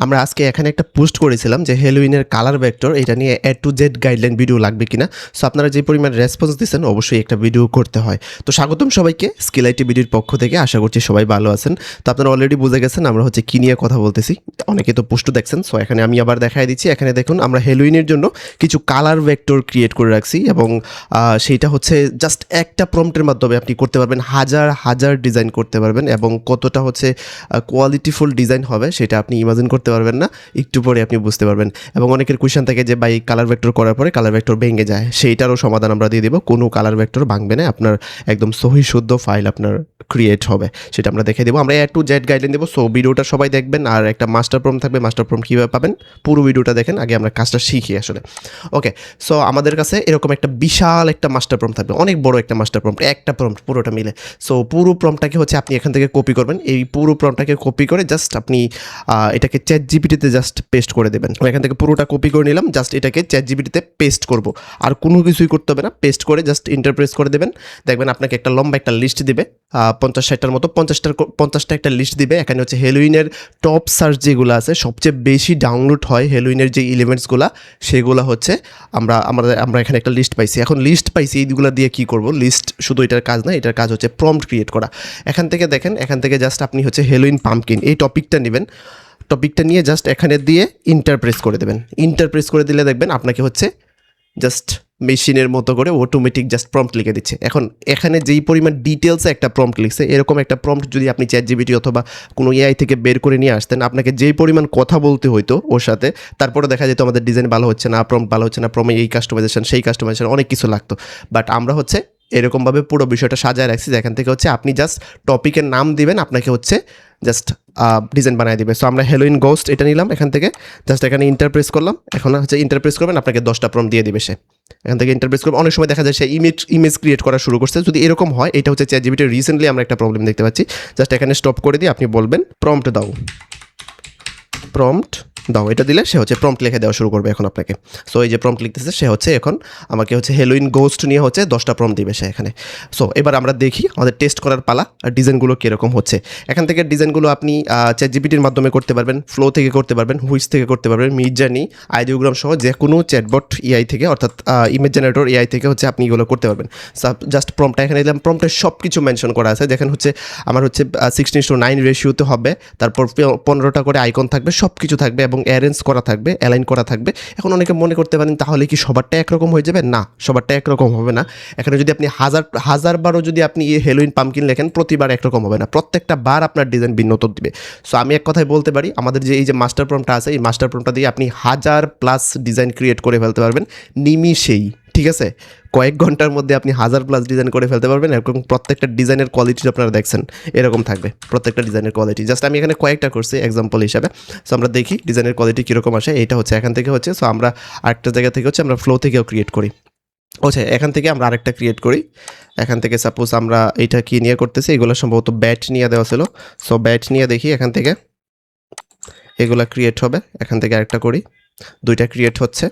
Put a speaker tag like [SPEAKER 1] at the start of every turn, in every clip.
[SPEAKER 1] আমরা আজকে এখানে একটা পোস্ট করেছিলাম যে হ্যালোইনের কালার ভেক্টর এটা নিয়ে A to Z guideline video লাগবে কিনা। সো আপনারা যে পরিমাণ রেসপন্স দিচ্ছেন অবশ্যই একটা ভিডিও করতে হয়। তো স্বাগতম সবাইকে স্কিল আইটি ভিডিওর পক্ষ থেকে, আশা করছি সবাই ভালো আছেন। তো আপনারা অলরেডি বুঝে গেছেন আমরা হচ্ছে কী নিয়ে কথা বলতেছি, অনেকে তো পোস্ট দেখছেন। সো এখানে আমি আবার দেখাই দিচ্ছি। এখানে দেখুন আমরা হ্যালোইনের জন্য কিছু কালার ভেক্টর ক্রিয়েট করে রাখছি এবং সেইটা হচ্ছে জাস্ট একটা প্রম্পটের মাধ্যমে আপনি করতে পারবেন, হাজার হাজার ডিজাইন করতে পারবেন এবং কতটা হচ্ছে কোয়ালিটিফুল ডিজাইন হবে সেটা আপনি ইমাজিন করতে পারবেন না, একটু পরে আপনি বুঝতে পারবেন। এবং অনেকের কোয়েশ্চেন থাকে যে ভাই কালার ভেক্টর করার পরে কালার ভেক্টর ভেঙে যায়, সেইটারও সমাধান আমরা দিয়ে দেবো। কোনো কালার ভেক্টর ভাঙবে না, আপনার একদম সহি শুদ্ধ ফাইল আপনার ক্রিয়েট হবে, সেটা আমরা দেখে দেবো। আমরা A to Z গাইডলাইন দেবো। সো ভিডিওটা সবাই দেখবেন, আর একটা মাস্টার প্রম্পট থাকবে। মাস্টার প্রম্পট কীভাবে পাবেন পুরো ভিডিওটা দেখেন, আগে আমরা কাজটা শিখি আসলে। ওকে, সো আমাদের কাছে এরকম একটা বিশাল একটা মাস্টার প্রম্পট থাকবে, অনেক বড় একটা মাস্টার প্রম্পট, একটা প্রম্পট পুরোটা মিলে। সো পুরো প্রম্পটটাকে হচ্ছে আপনি এখান থেকে কপি করবেন। এই পুরো প্রম্পটটাকে কপি করে জাস্ট আপনি এটাকে চ্যাট জিপিটিতে জাস্ট পেস্ট করে দেবেন। এখান থেকে পুরোটা কপি করে নিলাম, জাস্ট এটাকে চ্যাট জিপিটিতে পেস্ট করব, আর কোনো কিছুই করতে হবে না। পেস্ট করে জাস্ট ইন্টারপ্রেস করে দেবেন, দেখবেন আপনাকে একটা লম্বা একটা লিস্ট দিবে, 50-60টার মতো, 50টা একটা লিস্ট দিবে। এখানে হচ্ছে হ্যালোইনের টপ সার্চ যেগুলো আছে, সবচেয়ে বেশি ডাউনলোড হয় হ্যালোইনের যে এলিমেন্টসগুলো, সেগুলো হচ্ছে আমরা এখানে একটা লিস্ট পাইছি। এখন লিস্ট পাইছি, এইগুলো দিয়ে কী করব? লিস্ট শুধু এটার কাজ না, এটার কাজ হচ্ছে প্রম্পট ক্রিয়েট করা। এখান থেকে দেখেন, এখান থেকে জাস্ট আপনি হচ্ছে হ্যালোইন পাম্পকিন এই টপিকটা নেবেন। টপিকটা নিয়ে জাস্ট এখানে দিয়ে ইন্টারপ্রেস করে দেবেন। ইন্টারপ্রেস করে দিলে দেখবেন আপনাকে হচ্ছে জাস্ট মেশিনের মতো করে অটোমেটিক জাস্ট প্রম্পট লিখে দিচ্ছে। এখন এখানে যেই পরিমাণ ডিটেলসে একটা প্রম্পট লিখছে, এরকম একটা প্রম্পট যদি আপনি চ্যাট জিপিটি অথবা কোনো এআই থেকে বের করে নিয়ে আসতেন, আপনাকে যেই পরিমাণ কথা বলতে হইতো ওর সাথে, তারপরে দেখা যেত আমাদের ডিজাইন ভালো হচ্ছে না, প্রম্পট ভালো হচ্ছে না, প্রমে এই কাস্টমাইজেশন সেই কাস্টমাইজেশন অনেক কিছু লাগতো। বাট আমরা হচ্ছে এরকমভাবে পুরো বিষয়টা সাজায় রাখছি, এখান থেকে হচ্ছে আপনি জাস্ট টপিকের নাম দিবেন, আপনাকে হচ্ছে জাস্ট ডিজাইন বানিয়ে দিবে। সো আমরা হ্যালোইন গোস্ট এটা নিলাম, এখান থেকে জাস্ট এখানে ইন্টারপ্রেস করলাম। এখন হচ্ছে ইন্টারপ্রেস করবেন, আপনাকে 10টা প্রম্পট দিয়ে দিবে সে। এখান থেকে ইন্টারপ্রেস করবেন। অনেক সময় দেখা যায় সে ইমেজ ক্রিয়েট করা শুরু করছে। যদি এরকম হয়, এটা হচ্ছে চ্যাট জিপিটি রিসেন্টলি আমরা একটা প্রবলেম দেখতে পাচ্ছি। জাস্ট এখানে স্টপ করে দিয়ে আপনি বলবেন প্রম্পট দাও, প্রম্পট দাও, এটা দিলে সে হচ্ছে প্রম্পট লিখে দেওয়া শুরু করবে এখন আপনাকে। সো এই যে প্রম্পট লিখতেছে সে হচ্ছে এখন আমাকে হচ্ছে হ্যালোইন গোস্ট নিয়ে হচ্ছে 10টা প্রম্পট দিবে সে এখানে। সো এবার আমরা দেখি আমাদের টেস্ট করার পালা, আর ডিজাইনগুলো কীরকম হচ্ছে। এখান থেকে ডিজাইনগুলো আপনি চ্যাট জিপিটির মাধ্যমে করতে পারবেন, ফ্লো থেকে করতে পারবেন, হুইচ থেকে করতে পারবেন, মিডজার্নি, আইডিওগ্রাম সহ যে কোনো চ্যাটবট এআই থেকে, অর্থাৎ ইমেজ জেনারেটর এআই থেকে হচ্ছে আপনি এগুলো করতে পারবেন। জাস্ট প্রম্পটটা এখানে দিলাম। প্রম্পটের সব কিছু মেনশন করা আছে, দেখেন হচ্ছে আমার হচ্ছে 16:9 রেশিওতে হবে, তারপর 15টা করে আইকন থাকবে, সব কিছু থাকবে এবং অ্যারেঞ্জ করা থাকবে, অ্যালাইন করা থাকবে। এখন অনেকে মনে করতে পারেন তাহলে কি সবারটা একরকম হয়ে যাবে? না, সবারটা একরকম হবে না। এখানে যদি আপনি হাজারবারও যদি আপনি হ্যালোইন পাম্পকিন লেখেন, প্রতিবার একরকম হবে না, প্রত্যেকটা বার আপনার ডিজাইন ভিন্ন উত্তর দিবে। সো আমি এক কথায় বলতে পারি, আমাদের যে এই যে মাস্টার প্রম্পটটা আছে, এই মাস্টার প্রম্পটটা দিয়ে আপনি 1000+ ডিজাইন ক্রিয়েট করে ফেলতে পারবেন নিমিষেই। ঠিক আছে, কয়েক ঘন্টার মধ্যে আপনি 1000+ ডিজাইন করে ফেলতে পারবেন এবং প্রত্যেকটা ডিজাইনের কোয়ালিটি আপনারা দেখছেন এরকম থাকবে, প্রত্যেকটা ডিজাইনের কোয়ালিটি। জাস্ট আমি এখানে কয়েকটা করছি এক্সাম্পল হিসাবে। সো আমরা দেখি ডিজাইনের কোয়ালিটি কীরকম আসে। এটা হচ্ছে এখান থেকে হচ্ছে, সো আমরা আরেকটা জায়গা থেকে হচ্ছে আমরা ফ্লো থেকেও ক্রিয়েট করি। আচ্ছা, এখান থেকে আমরা আরেকটা ক্রিয়েট করি। এখান থেকে সাপোজ আমরা এইটা কি নিয়ে করতেছি, এগুলো সম্ভবত ব্যাট নিয়ে দেওয়া ছিল। সো ব্যাট নিয়ে দেখি এখান থেকে এগুলা ক্রিয়েট হবে। এখান থেকে আরেকটা করি, 2টা ক্রিয়েট হচ্ছে।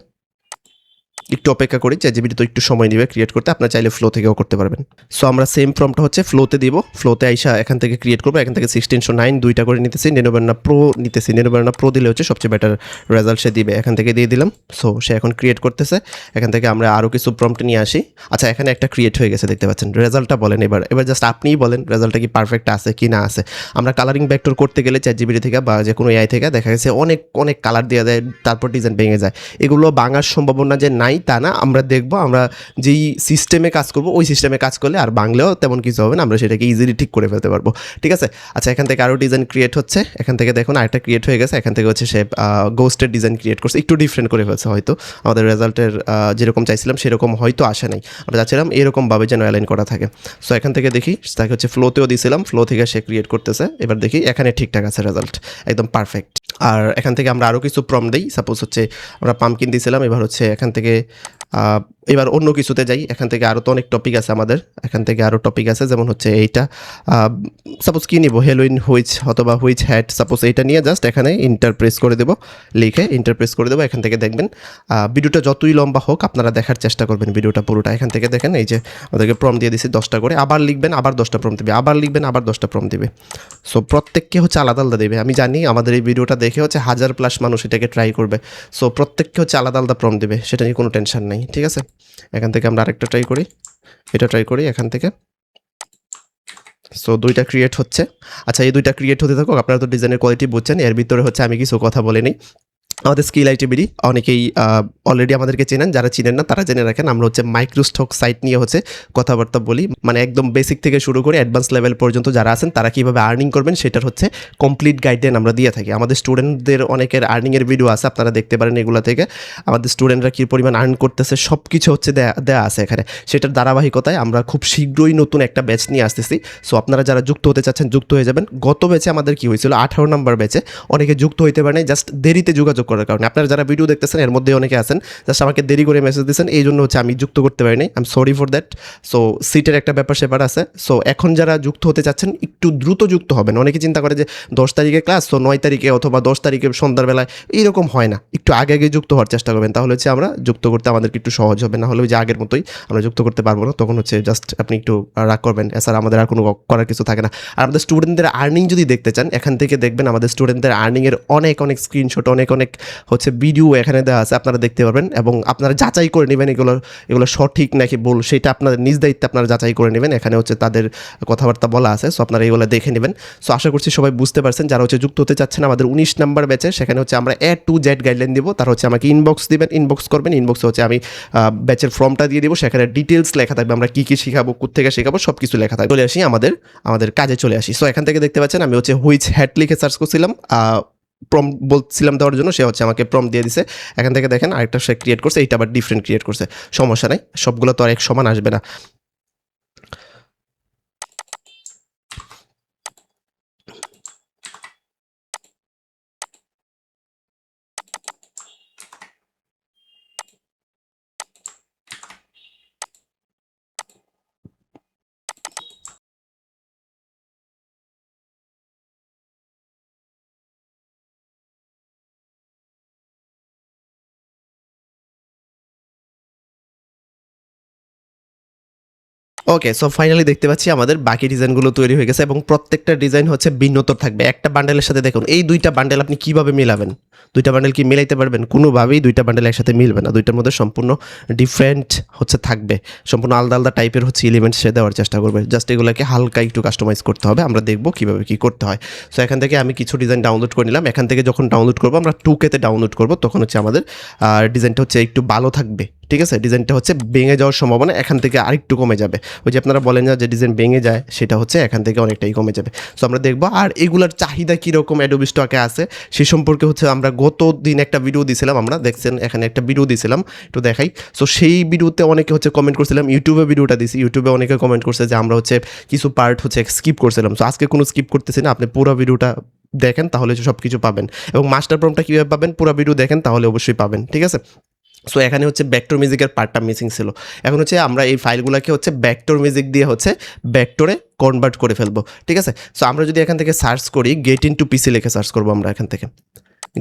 [SPEAKER 1] একটু অপেক্ষা করি, চ্যাট জিপিটি তো একটু সময় নেবে ক্রিয়েট করতে, আপনার চাইলে ফ্লো থেকেও করতে পারবেন। সো আমরা সেম প্রম্পটটা হচ্ছে ফ্লোতে দিব, ফ্লোতে আইসা এখান থেকে ক্রিয়েট করবো। এখান থেকে 1609 2টা করে নিতেছি, নেনোবার্না প্রো নিতেছি। নেনোবার্না প্রো দিলে হচ্ছে সবচেয়ে বেটার রেজাল্ট সে দিবে। এখান থেকে দিয়ে দিলাম। সো সে এখন ক্রিয়েট করতেছে। এখান থেকে আমরা আরও কিছু প্রম্পট নিয়ে আসি। আচ্ছা, এখানে একটা ক্রিয়েট হয়ে গেছে, দেখতে পাচ্ছেন। রেজাল্টটা বলেন এবার জাস্ট আপনিই বলেন রেজাল্টটা কি পারফেক্ট আছে কি না আছে। আমরা কালারিং ভেক্টর করতে গেলে চ্যাট জিপিটি থেকে বা যে কোনো এআই থেকে দেখা গেছে অনেক অনেক কালার দেওয়া যায়, তারপর ডিজাইন ভেঙে যায়। এগুলো ভাঙার সম্ভাবনা যে নাই তা না, আমরা দেখবো আমরা যেই সিস্টেমে কাজ করব ওই সিস্টেমে কাজ করলে আর বাংলাও তেমন কিছু হবে না, আমরা সেটাকে ইজিলি ঠিক করে ফেলতে পারবো। ঠিক আছে, আচ্ছা এখান থেকে আরও ডিজাইন ক্রিয়েট হচ্ছে। এখান থেকে দেখুন আরেকটা ক্রিয়েট হয়ে গেছে। এখান থেকে হচ্ছে সে গোস্টের ডিজাইন ক্রিয়েট করছে, একটু ডিফারেন্ট করে ফেলছে, হয়তো আমাদের রেজাল্টের যেরকম চাইছিলাম সেরকম হয়তো আসে নাই। আমরা চাচ্ছিলাম এরকমভাবে যেন অ্যালাইন করা থাকে। সো এখান থেকে দেখি তাকে হচ্ছে ফ্লোতেও দিয়েছিলাম, ফ্লো থেকে সে ক্রিয়েট করতেছে। এবার দেখি এখানে ঠিকঠাক আছে, রেজাল্ট একদম পারফেক্ট। আর এখান থেকে আমরা আরও কিছু প্রম্পট দিই। সাপোজ হচ্ছে আমরা পাম্পকিন দিয়েছিলাম, এবার হচ্ছে এখান থেকে এবার অন্য কিছুতে যাই, এখান থেকে আরও তো অনেক টপিক আছে আমাদের, এখান থেকে আরও টপিক আছে, যেমন হচ্ছে এইটা, সাপোজ কী নিব, হেলোইন হুইচ অথবা হুইচ হ্যাট, সাপোজ এইটা নিয়ে জাস্ট এখানে ইন্টারপ্রেস করে দেবো, লিখে ইন্টারপ্রেস করে দেবো। এখান থেকে দেখবেন ভিডিওটা যতই লম্বা হোক আপনারা দেখার চেষ্টা করবেন ভিডিওটা পুরোটা। এখান থেকে দেখেন এই যে ওদেরকে প্রম দিয়ে দিছি 10টা করে, আবার লিখবেন আবার 10টা প্রম দেবে, আবার লিখবেন আবার 10টা প্রম দেবে। সো প্রত্যেককে হচ্ছে আলাদা আলাদা দেবে। আমি জানি আমাদের এই ভিডিওটা দেখে হচ্ছে 1000+ মানুষ এটাকে ট্রাই করবে, সো প্রত্যেককে হচ্ছে আলাদা আলাদা প্রম দেবে, সেটা নিয়ে কোনো টেনশন নেই, ঠিক আছে। এখান থেকে আমরা আরেকটা ট্রাই করি, এটা ট্রাই করি এখান থেকে। সো 2টা ক্রিয়েট হচ্ছে। আচ্ছা, এই 2টা ক্রিয়েট হতে থাকুক, আপনারা তো ডিজাইনের কোয়ালিটি বুঝছেন। এর ভিতরে হচ্ছে আমি কিছু কথা বলে নিই। আমাদের স্কিল আইটিবিডি অনেকেই অলরেডি আমাদেরকে চেনেন, যারা চিনেন না তারা জেনে রাখেন। আমরা হচ্ছে মাইক্রোস্টক সাইট নিয়ে হচ্ছে কথাবার্তা বলি, মানে একদম বেসিক থেকে শুরু করে অ্যাডভান্স লেভেল পর্যন্ত যারা আছেন তারা কীভাবে আর্নিং করবেন সেটার হচ্ছে কমপ্লিট গাইডলাইন আমরা দিয়ে থাকি। আমাদের স্টুডেন্টদের অনেকের আর্নিংয়ের ভিডিও আছে, আপনারা দেখতে পারেন এগুলো থেকে। আমাদের স্টুডেন্টরা কী পরিমাণ আর্ন করতেছে সব কিছু হচ্ছে দেয়া আছে এখানে। সেটার ধারাবাহিকতায় আমরা খুব শীঘ্রই নতুন একটা ব্যাচ নিয়ে আসতেছি। সো আপনারা যারা যুক্ত হতে চাচ্ছেন যুক্ত হয়ে যাবেন। গত ব্যাচে আমাদের কী হয়েছিল, 18 নম্বর ব্যাচে অনেকে যুক্ত হইতে পারে নাই, জাস্ট দেরিতে যোগাযোগ করার কারণে। আপনারা যারা ভিডিও দেখতেছেন এর মধ্যে অনেকে আছেন জাস্ট আমাকে দেরি করে মেসেজ দিয়েছেন, এই জন্য হচ্ছে আমি যুক্ত করতে পারিনি। I am sorry for that. So সিটের একটা ব্যাপার স্যাপার আছে। সো এখন যারা যুক্ত হতে চাচ্ছেন একটু দ্রুত যুক্ত হবেন। অনেকে চিন্তা করে যে 10 তারিখে ক্লাস, সো 9 তারিখে অথবা 10 তারিখে সন্ধ্যার বেলায়, এইরকম হয় না। একটু আগে আগে যুক্ত হওয়ার চেষ্টা করবেন, তাহলে হচ্ছে আমরা যুক্ত করতে আমাদেরকে একটু সহজ হবে। না হলে ওই যে আগের মতোই আমরা যুক্ত করতে পারবো না, তখন হচ্ছে জাস্ট আপনি একটু রাগ করবেন, এছাড়া আমাদের আর কোনো করার কিছু থাকে না। আর আমাদের স্টুডেন্টদের আর্নিং যদি দেখতে চান, এখান থেকে দেখবেন আমাদের স্টুডেন্টদের আর্নিংয়ের অনেক অনেক স্ক্রিনশট, অনেক অনেক হচ্ছে ভিডিও এখানে দেওয়া আছে, আপনারা দেখতে পারবেন। এবং আপনারা যাচাই করে নেবেন এগুলো সঠিক নাকি ভুল, সেটা আপনাদের নিজ দায়িত্বে আপনারা যাচাই করে নেবেন। এখানে হচ্ছে তাদের কথাবার্তা বলা আছে, সো আপনারা এগুলো দেখে নেবেন। সো আশা করছি সবাই বুঝতে পারছেন। যারা হচ্ছে যুক্ত হতে চাচ্ছেন আমাদের 19 নাম্বার ব্যাচে, সেখানে হচ্ছে আমরা A to Z গাইডলাইন দিব। তারা হচ্ছে আমাকে ইনবক্স দিবেন, ইনবক্স করবেন, ইনবক্সে হচ্ছে আমি ব্যাচের ফর্মটা দিয়ে দিব, সেখানে ডিটেলস লেখা থাকবে, আমরা কী কী শেখাবো, কোথেকে শেখাবো সব কিছু লেখা থাকবে। চলে আসি আমাদের কাজে চলে আসি। সো এখান থেকে দেখতে পাচ্ছেন আমি হচ্ছে হুইচ হ্যাট লিখে সার্চ করছিলাম, প্রম বলছিলাম দেওয়ার জন্য, সে হচ্ছে আমাকে প্রম দিয়ে দিছে। এখান থেকে দেখেন আরেকটা সে ক্রিয়েট করছে, এইটা আবার ডিফারেন্ট ক্রিয়েট করছে, সমস্যা নাই, সবগুলো তো আর এক সমান আসবে না। ওকে, সো ফাইনালি দেখতে পাচ্ছি আমাদের বাকি ডিজাইনগুলো তৈরি হয়ে গেছে এবং প্রত্যেকটা ডিজাইন হচ্ছে ভিন্নতর থাকবে। একটা বান্ডেলের সাথে দেখুন এই 2টা বান্ডেল আপনি কিভাবে মিলাবেন, 2টা বান্ডেল কি মিলাইতে পারবেন? কোনোভাবেই 2টা বান্ডেল একসাথে মিলবে না। 2টার মধ্যে সম্পূর্ণ ডিফারেন্ট হচ্ছে থাকবে, সম্পূর্ণ আলাদা আলাদা টাইপের হচ্ছে এলিমেন্টস সে দেওয়ার চেষ্টা করবে। জাস্ট এগুলোকে হালকা একটু কাস্টমাইজ করতে হবে, আমরা দেখবো কীভাবে কী করতে হয়। সো এখান থেকে আমি কিছু ডিজাইন ডাউনলোড করে নিলাম। এখান থেকে যখন ডাউনলোড করবো আমরা 2K-তে ডাউনলোড করবো, তখন হচ্ছে আমাদের ডিজাইনটা হচ্ছে একটু ভালো থাকবে, ঠিক আছে। ডিজাইনটা হচ্ছে ভেঙে যাওয়ার সম্ভাবনা এখান থেকে আরেকটু কমে যাবে। ওই যে আপনারা বলেন না যে ডিজাইন ভেঙে যায়, সেটা হচ্ছে এখান থেকে অনেকটাই কমে যাবে। সো আমরা দেখবো আর এগুলার চাহিদা কীরকম অ্যাডোবি স্টকে আছে সে সম্পর্কে হচ্ছে আমরা গত দিন একটা ভিডিও দিয়েছিলাম, আমরা দেখছেন এখানে একটা ভিডিও দিয়েছিলাম, একটু দেখাই। সো সেই ভিডিওতে অনেকে হচ্ছে কমেন্ট করছিলাম, ইউটিউবে ভিডিওটা দিছি, ইউটিউবে অনেকে কমেন্ট করছে যে আমরা হচ্ছে কিছু পার্ট হচ্ছে স্কিপ করছিলাম। সো আজকে কোনো স্কিপ করতেছি না, আপনি পুরো ভিডিওটা দেখেন তাহলে সব কিছু পাবেন। এবং মাস্টার প্রমটা কীভাবে পাবেন, পুরো ভিডিও দেখেন তাহলে অবশ্যই পাবেন, ঠিক আছে। সো এখানে হচ্ছে ভেক্টর মিউজিকের পার্টটা মিসিং ছিল। এখন হচ্ছে আমরা এই ফাইলগুলোকে হচ্ছে ভেক্টর মিউজিক দিয়ে হচ্ছে ভেক্টরে কনভার্ট করে ফেলবো, ঠিক আছে। সো আমরা যদি এখান থেকে সার্চ করি গেট ইনটু পিসি লিখে সার্চ করবো, আমরা এখান থেকে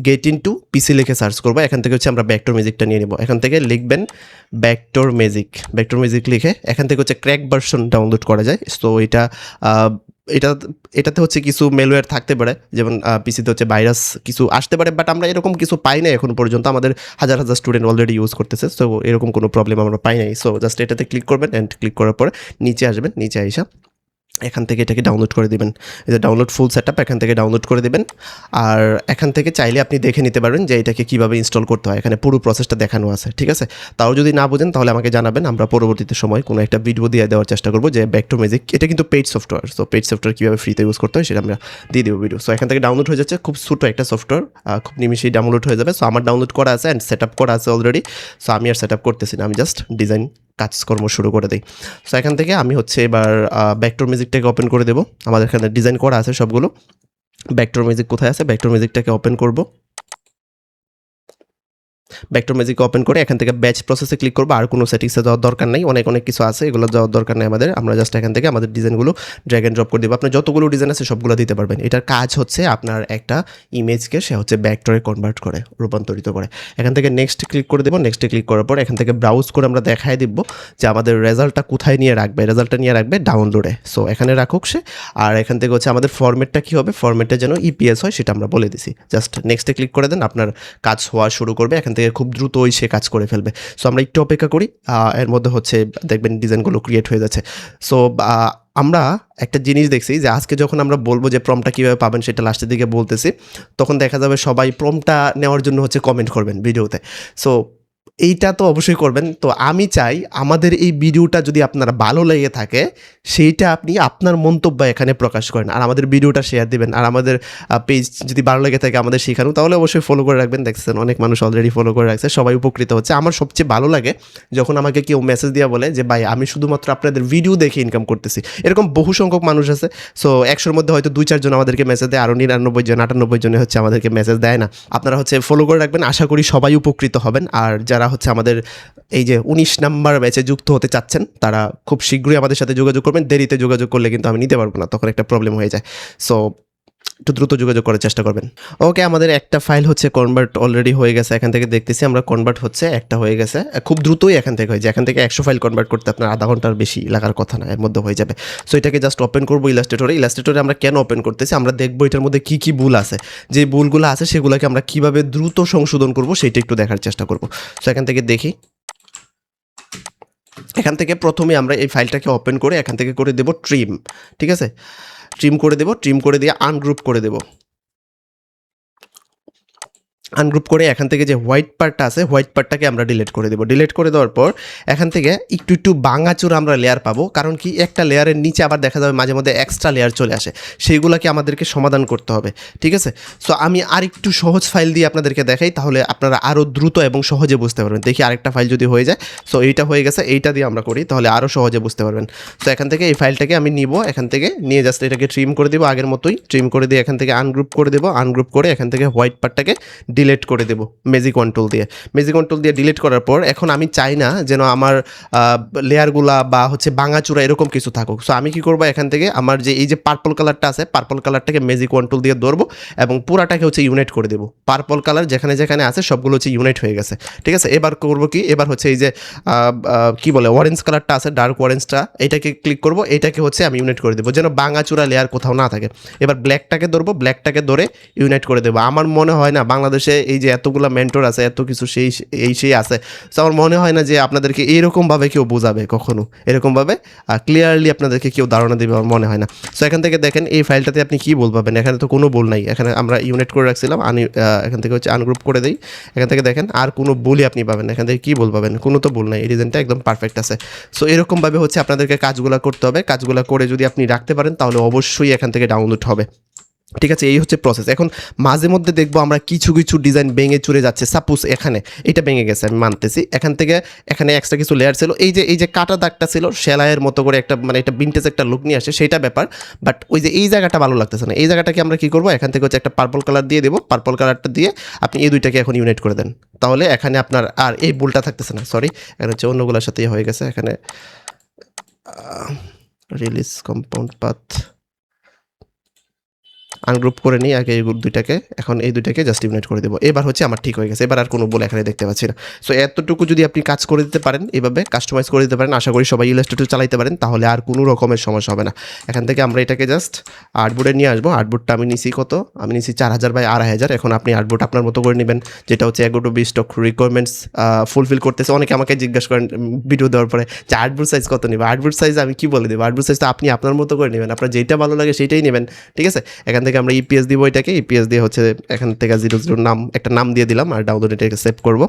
[SPEAKER 1] গেট ইনটু পিসি লিখে সার্চ করবো। এখান থেকে হচ্ছে আমরা ভেক্টর মিউজিকটা নিয়ে নেব। এখান থেকে লিখবেন ভেক্টর মিউজিক লিখে এখান থেকে হচ্ছে ক্র্যাক ভার্সন ডাউনলোড করা যায়। সো এটাতে হচ্ছে কিছু মেলওয়্যার থাকতে পারে, যেমন পিসিতে হচ্ছে ভাইরাস কিছু আসতে পারে, বাট আমরা এরকম কিছু পাই না এখন পর্যন্ত। আমাদের হাজার হাজার স্টুডেন্ট অলরেডি ইউজ করতেছে, সো এরকম কোনো প্রবলেম আমরা পাই নাই। সো জাস্ট এটাতে ক্লিক করবেন, অ্যান্ড ক্লিক করার পরে নিচে আসবেন, নিচে আইসা এখান থেকে এটাকে ডাউনলোড করে দেবেন। এই যে ডাউনলোড ফুল সেটআপ, এখান থেকে ডাউনলোড করে দেবেন। আর এখান থেকে চাইলে আপনি দেখে নিতে পারবেন যে এটাকে কীভাবে ইনস্টল করতে হয়, এখানে পুরো প্রসেসটা দেখানো আছে, ঠিক আছে। তাও যদি না বোঝেন তাহলে আমাকে জানাবেন, আমরা পরবর্তীতে সময় কোনো একটা ভিডিও দিয়ে দেওয়ার চেষ্টা করবো যে ভেক্টর মিউজিক, এটা কিন্তু paid software. So paid software কীভাবে ফ্রিতে ইউজ করতে হয় সেটা আমরা দিয়ে দেবো ভিডিও। সো এখান থেকে ডাউনলোড হয়ে যাচ্ছে, খুব ছোটো একটা সফটওয়্যার, খুব নিমিশেই ডাউনলোড হয়ে যাবে। সো আমার ডাউনলোড করা আছে অ্যান্ড সেট আপ করা আছে অলরেডি। সো আমি আর সেট আপ করতেছি না, আমি জাস্ট ডিজাইন কাজকর্ম শুরু করে দিই। সো এখান থেকে আমি হচ্ছে এবার ভেক্টর মিউজিকটাকে ওপেন করে দেবো। আমাদের এখানে ডিজাইন করা আছে সবগুলো। ভেক্টর মিউজিক কোথায় আছে, ভেক্টর মিউজিকটাকে ওপেন করব। ভেক্টর ম্যাজিক ওপেন করে এখান থেকে ব্যাচ প্রসেসে ক্লিক করবো। আর কোনো সেটিংসে যাওয়ার দরকার নেই, অনেক কিছু আছে, এগুলো যাওয়ার দরকার নেই আমাদের। আমরা জাস্ট এখান থেকে আমাদের ডিজাইনগুলো ড্র্যাগ অ্যান্ড ড্রপ করে দেবো। আপনার যতগুলো ডিজাইন আছে সবগুলো দিতে পারবেন। এটার কাজ হচ্ছে আপনার একটা ইমেজকে সে হচ্ছে ভেক্টরে কনভার্ট করে, রূপান্তরিত করে। এখান থেকে নেক্সট ক্লিক করে দেবো। নেক্সটে ক্লিক করার পর এখান থেকে ব্রাউজ করে আমরা দেখাই দিব যে আমাদের রেজাল্টটা কোথায় নিয়ে রাখবে। রেজাল্টটা নিয়ে রাখবে ডাউনলোডে। সো এখানে রাখুক সে। আর এখান থেকে হচ্ছে আমাদের ফরম্যাটটা কী হবে, ফরম্যাটটা যেন ইপিএস হয় সেটা আমরা বলে দিছি। জাস্ট নেক্সটে ক্লিক করে দেন, আপনার কাজ হওয়া শুরু করবে। এখান থেকে খুব দ্রুতই সে কাজ করে ফেলবে। সো আমরা একটু অপেক্ষা করি, এর মধ্যে হচ্ছে দেখবেন ডিজাইনগুলো ক্রিয়েট হয়ে যাচ্ছে। সো আমরা একটা জিনিস দেখছি যে আজকে যখন আমরা বলবো যে প্রম্পটটা কীভাবে পাবেন সেটা লাস্টের দিকে বলতেছি, তখন দেখা যাবে সবাই প্রম্পটটা নেওয়ার জন্য হচ্ছে কমেন্ট করবেন ভিডিওতে। সো এইটা তো অবশ্যই করবেন। তো আমি চাই আমাদের এই ভিডিওটা যদি আপনারা ভালো লেগে থাকে সেইটা আপনি আপনার মন্তব্য এখানে প্রকাশ করেন, আর আমাদের ভিডিওটা শেয়ার দিবেন। আর আমাদের পেজ যদি ভালো লেগে থাকে আমাদের শেখানো, তাহলে অবশ্যই ফলো করে রাখবেন। দেখছেন অনেক মানুষ অলরেডি ফলো করে রাখছে, সবাই উপকৃত হচ্ছে। আমার সবচেয়ে ভালো লাগে যখন আমাকে কেউ মেসেজ দিয়ে বলে যে ভাই আমি শুধুমাত্র আপনাদের ভিডিও দেখে ইনকাম করতেছি। এরকম বহু সংখ্যক মানুষ আছে। সো 100-র মধ্যে হয়তো 2-4 জন আমাদেরকে মেসেজ দেয়, আরও 99 জন 98 জনে হচ্ছে আমাদেরকে মেসেজ দেয় না। আপনারা হচ্ছে ফলো করে রাখবেন, আশা করি সবাই উপকৃত হবেন। আর যারা হচ্ছে আমাদের এই যে 19 নাম্বার ব্যাচে যুক্ত হতে চাচ্ছেন তারা খুব শীঘ্রই আমাদের সাথে যোগাযোগ করবেন। দেরিতে যোগাযোগ করলে কিন্তু আমি নিতে পারবো না, তখন একটা প্রবলেম হয়ে যায়। সো একটু দ্রুত যোগাযোগ করার চেষ্টা করবেন। ওকে, আমাদের একটা ফাইল হচ্ছে কনভার্ট অলরেডি হয়ে গেছে। এখান থেকে দেখতেছি আমরা কনভার্ট হচ্ছে, একটা হয়ে গেছে। খুব দ্রুতই এখান থেকে হয়ে যায়। এখান থেকে 100 ফাইল কনভার্ট করতে আপনার আধা ঘন্টার বেশি লাগার কথা না, এর মধ্যে হয়ে যাবে। সো এটাকে জাস্ট ওপেন করবো ইলাস্ট্রেটরে। ইলাস্ট্রেটরে আমরা কেন ওপেন করতেছি, আমরা দেখবো এটার মধ্যে কী কী ভুল আছে। যে ভুলগুলো আছে সেগুলোকে আমরা কীভাবে দ্রুত সংশোধন করবো সেটা একটু দেখার চেষ্টা করবো। সো এখান থেকে দেখি, এখান থেকে প্রথমে আমরা এই ফাইলটাকে ওপেন করে এখান থেকে করে দেব ট্রিম। ঠিক আছে, ট্রিম করে দেব। ট্রিম করে দিয়ে আনগ্রুপ করে দেব। আনগ্রুপ করে এখান থেকে যে হোয়াইট পার্টটা আছে হোয়াইট পার্টটাকে আমরা ডিলিট করে দেবো। ডিলিট করে দেওয়ার পর এখান থেকে একটু ভাঙাচোরা আমরা লেয়ার পাবো। কারণ কি, একটা লেয়ারের নিচে আবার দেখা যাবে মাঝে মধ্যে এক্সট্রা লেয়ার চলে আসে, সেইগুলোকে আমাদেরকে সমাধান করতে হবে। ঠিক আছে, সো আমি আরেকটু সহজ ফাইল দিয়ে আপনাদেরকে দেখাই, তাহলে আপনারা আরও দ্রুত এবং সহজে বুঝতে পারবেন। দেখি আরেকটা ফাইল যদি হয়ে যায়। সো এইটা হয়ে গেছে, এইটা দিয়ে আমরা করি, তাহলে আরও সহজে বুঝতে পারবেন। সো এখান থেকে এই ফাইলটাকে আমি নিব, এখান থেকে নিয়ে জাস্ট এটাকে ট্রিম করে দেবো আগের মতোই। ট্রিম করে দিয়ে এখান থেকে আনগ্রুপ করে দেবো। আনগ্রুপ করে এখান থেকে হোয়াইট পার্টটাকে ডিলিট করে দেবো ম্যাজিক কন্ট্রোল দিয়ে। ম্যাজিক কন্ট্রোল দিয়ে ডিলিট করার পর এখন আমি চাই না যেন আমার লেয়ারগুলা বা হচ্ছে ভাঙাচোরা এরকম কিছু থাকুক। সো আমি কি করবো, এখান থেকে আমার যে এই যে পার্পল কালারটা আছে, পার্পল কালারটাকে ম্যাজিক কন্ট্রোল দিয়ে ধরবো এবং পুরাটাকে হচ্ছে ইউনাইট করে দেবো। পার্পল কালার যেখানে যেখানে আছে সবগুলো হচ্ছে ইউনাইট হয়ে গেছে। ঠিক আছে, এবার করবো কি, এবার হচ্ছে এই যে কি বলে অরেঞ্জ কালারটা আছে, ডার্ক অরেঞ্জটা, এটাকে ক্লিক করবো, এটাকে হচ্ছে আমি ইউনাইট করে দেবো যেন ভাঙাচোরা লেয়ার কোথাও না থাকে। এবার ব্ল্যাকটাকে ধরবো, ব্ল্যাকটাকে ধরে ইউনাইট করে দেবো। আমার মনে হয় না বাংলাদেশে এই যে এতগুলো মেন্টর আছে, এত কিছু সেই আছে, তো আমার মনে হয় না যে আপনাদেরকে এইরকমভাবে কেউ বোঝাবে কখনো, এরকমভাবে ক্লিয়ারলি আপনাদেরকে কেউ ধারণা দেবে আমার মনে হয় না। সো এখান থেকে দেখেন এই ফাইলটাতে আপনি কী বল পাবেন, এখানে তো কোনো বল নাই, এখানে আমরা ইউনিট করে রাখছিলাম। এখান থেকে হচ্ছে আনগ্রুপ করে দিই। এখান থেকে দেখেন আর কোনো বলই আপনি পাবেন, এখান থেকে কী বল পাবেন, কোনো তো বল নাই, এই ডিজাইনটা একদম পারফেক্ট আছে। সো এরকমভাবে হচ্ছে আপনাদেরকে কাজগুলো করতে হবে। কাজগুলো করে যদি আপনি রাখতে পারেন তাহলে অবশ্যই এখান থেকে ডাউনলোড হবে। ঠিক আছে, এই হচ্ছে প্রসেস। এখন মাঝে মধ্যে দেখবো আমরা কিছু ডিজাইন ভেঙে চুরে যাচ্ছে। সাপোজ এখানে এটা ভেঙে গেছে, আমি মানতেছি। এখান থেকে এখানে এক্সট্রা কিছু লেয়ার ছিল, এই যে কাটা দাগটা ছিল সেলাইয়ের মতো করে একটা, মানে একটা ভিন্টেজ একটা লুক নিয়ে আসে, সেইটা ব্যাপার। বাট ওই যে এই জায়গাটা ভালো লাগতেছে না, এই জায়গাটাকে আমরা কী করবো, এখান থেকে হচ্ছে একটা পার্পল কালার দিয়ে দেবো। পার্পল কালারটা দিয়ে আপনি এই দুইটাকে এখন ইউনাইট করে দেন, তাহলে এখানে আপনার আর এই বুলটা থাকতেছে না। সরি, এখানে হচ্ছে অন্যগুলোর সাথেই হয়ে গেছে। এখানে রিলিজ কম্পাউন্ড পাথ আনগ্রুপ করে নিই আগে এই দুইটাকে, এখন এই দুইটাকে জাস্ট ইউনাইট করে দেবো। এবার হচ্ছে আমার ঠিক হয়ে গেছে, এবার আর কোনো বলে এখানে দেখতে পাচ্ছি না। সো এতটুকু যদি আপনি কাজ করে দিতে পারেন, এইভাবে কাস্টমাইজ করে দিতে পারেন, আশা করি সবাই ইলাস্ট্রেটর চালাইতে পারেন, তাহলে আর কোনো রকমের সমস্যা হবে না। এখান থেকে আমরা এটাকে জাস্ট আর্টবোর্ডে নিয়ে আসবো। আর্টবোর্ডটা আমি নিছি কত, আমি নিছি 4000 বাই 2500। এখন আপনি আর্টবোর্ড আপনার মতো করে নেবেন, যেটা হচ্ছে এগোটো স্টক রিকোয়ারমেন্টস ফুলফিল করতেছে। অনেকে আমাকে জিজ্ঞাসা করেন ভিডিও দেওয়ার পরে যে আর্টবোর্ড সাইজ কত নেবে। আর্টবোর্ড সাইজ আমি কি বলে দেবো, আর্টবোর্ড সাইজটা আপনি আপনার মতো করে নেবেন, আপনার যেটা ভালো লাগে সেইটাই নেবেন। ঠিক আছে, এখান থেকে আমরা ইপিএস দিব, এটাকে ইপিএস দিয়ে হচ্ছে এখান থেকে 00 নাম একটা নাম দিয়ে দিলাম, আর ডাউনলোড এটাকে সেভ করবো।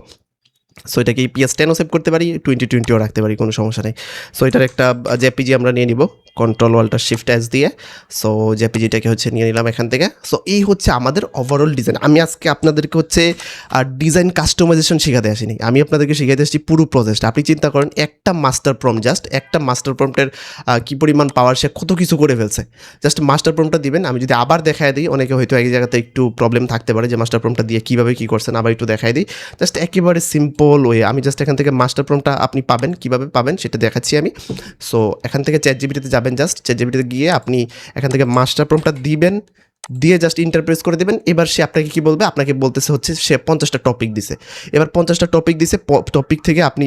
[SPEAKER 1] সো এটাকে ইপিএস 10ও সেভ করতে পারি, 2020ও রাখতে পারি, কোনো সমস্যা নেই। সো এটার একটা জেপিজি আমরা নিয়ে নিব, কন্ট্রোল ওয়াল্টার শিফট এস দিয়ে সো জেপিজিটাকে হচ্ছে নিয়ে নিলাম এখান থেকে। সো এই হচ্ছে আমাদের ওভারঅল ডিজাইন। আমি আজকে আপনাদেরকে হচ্ছে ডিজাইন কাস্টমাইজেশন শেখাতে আসিনি, আমি আপনাদেরকে শিখাতে আসছি পুরো প্রসেসটা। আপনি চিন্তা করেন একটা মাস্টার প্রম্পট, জাস্ট একটা মাস্টার প্রম্পটের কী পরিমাণ পাওয়ার, সে কত কিছু করে ফেলছে। জাস্ট মাস্টার প্রম্পটটা দিবেন। আমি যদি আবার দেখায় দিই, অনেকে হয়তো এক জায়গাতে একটু প্রবলেম থাকতে পারে যে মাস্টার প্রম্পটটা দিয়ে কীভাবে কী করছেন, আবার একটু দেখায় দিই। জাস্ট একেবারে সিম্পল ওয়ে, আমি জাস্ট এখান থেকে মাস্টার প্রম্পটটা আপনি পাবেন, কীভাবে পাবেন সেটা দেখাচ্ছি আমি। সো এখান থেকে চ্যাটজিপিটিতে যাবেন, জাস্ট চ্যাটজিপিটিতে গিয়ে আপনি এখান থেকে মাস্টার প্রম্পটটা দিবেন, দিয়ে জাস্ট ইন্টারপ্রেস করে দেবেন। এবার সে আপনাকে কী বলবে, আপনাকে বলতেছে হচ্ছে সে 50টা টপিক দিছে। এবার 50টা টপিক দিছে, টপিক থেকে আপনি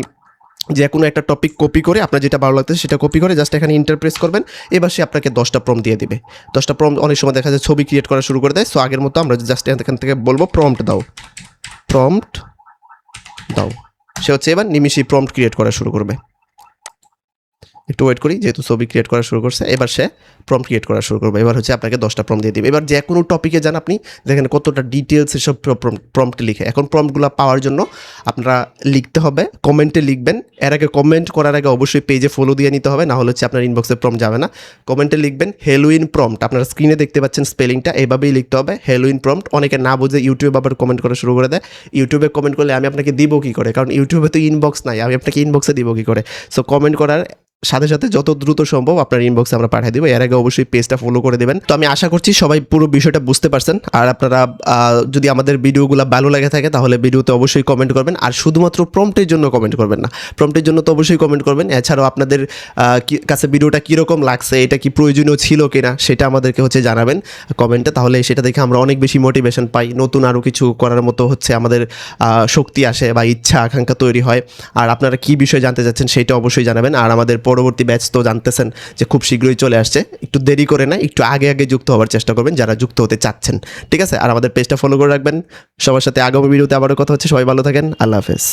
[SPEAKER 1] যে কোনো একটা টপিক কপি করে, আপনার যেটা ভালো লাগতেছে সেটা কপি করে জাস্ট এখানে ইন্টারপ্রেস করবেন। এবার সে আপনাকে 10টা প্রম্পট দিয়ে দিবে। 10টা প্রম্পট অনেক সময় দেখা যায় ছবি ক্রিয়েট করা শুরু করে দেয়। সো আগের মতো আমরা জাস্ট এখান থেকে বলবো প্রম্পট দাও, প্রম্পট দাও। সে হচ্ছে এবার নিমিশেই প্রম্পট ক্রিয়েট করা শুরু করবে। একটু ওয়েট করি, যেহেতু ছবি ক্রিয়েট করা শুরু করছে, এবার সে প্রম্পট ক্রিয়েট করা শুরু করবে। এবার হচ্ছে আপনাকে 10টা প্রম্পট দিয়ে দিবে। এবার যে কোনো টপিকে যান, আপনি দেখেন কতটা ডিটেলস এসব প্রম্পট লিখে। এখন প্রম্পটগুলো পাওয়ার জন্য আপনারা লিখতে হবে, কমেন্টে লিখবেন। এর আগে কমেন্ট করার আগে অবশ্যই পেজে ফলো দিয়ে নিতে হবে, না হলে হচ্ছে আপনার ইনবক্সে প্রম্পট যাবে না। কমেন্টে লিখবেন হেলোইন প্রম্পট, আপনারা স্ক্রিনে দেখতে পাচ্ছেন স্পেলিংটা, এইভাবেই লিখতে হবে হেলোইন প্রম্পট। অনেকে না বুঝে ইউটিউবে আবার কমেন্ট করা শুরু করে দেয়। ইউটিউবে কমেন্ট করলে আমি আপনাকে দিব কী করে, কারণ ইউটিউবে তো ইনবক্স নাই, আমি আপনাকে ইনবক্সে দিব কী করে। সো কমেন্ট করার সাথে সাথে যত দ্রুত সম্ভব আপনার ইনবক্সে আমরা পাঠিয়ে দেবো। এর আগে অবশ্যই পেজটা ফলো করে দেবেন। তো আমি আশা করছি সবাই পুরো বিষয়টা বুঝতে পারছেন। আর আপনারা যদি আমাদের ভিডিওগুলো ভালো লাগে থাকে তাহলে ভিডিওতে অবশ্যই কমেন্ট করবেন। আর শুধুমাত্র প্রম্পটের জন্য কমেন্ট করবেন না, প্রম্পটের জন্য তো অবশ্যই কমেন্ট করবেন। এছাড়াও আপনাদের কাছে ভিডিওটা কীরকম লাগছে, এটা কি প্রয়োজনীয় ছিল কিনা সেটা আমাদেরকে হচ্ছে জানাবেন কমেন্টে। তাহলে সেটা দেখে আমরা অনেক বেশি মোটিভেশন পাই, নতুন আরও কিছু করার মতো হচ্ছে আমাদের শক্তি আসে বা ইচ্ছা আকাঙ্ক্ষা তৈরি হয়। আর আপনারা কী বিষয় জানতে চাচ্ছেন সেটা অবশ্যই জানাবেন। আর আমাদের পরবর্তী ব্যাচ তো জানতেছেন যে খুব শীঘ্রই চলে আসছে, একটু দেরি করে না, একটু আগে আগে যুক্ত হওয়ার চেষ্টা করবেন যারা যুক্ত হতে চাচ্ছেন, ঠিক আছে? আর আমাদের পেজটা ফলো করে রাখবেন। সবার সাথে আগামী ভিডিওতে আবারও কথা হচ্ছে। সবাই ভালো থাকেন, আল্লাহ হাফেজ।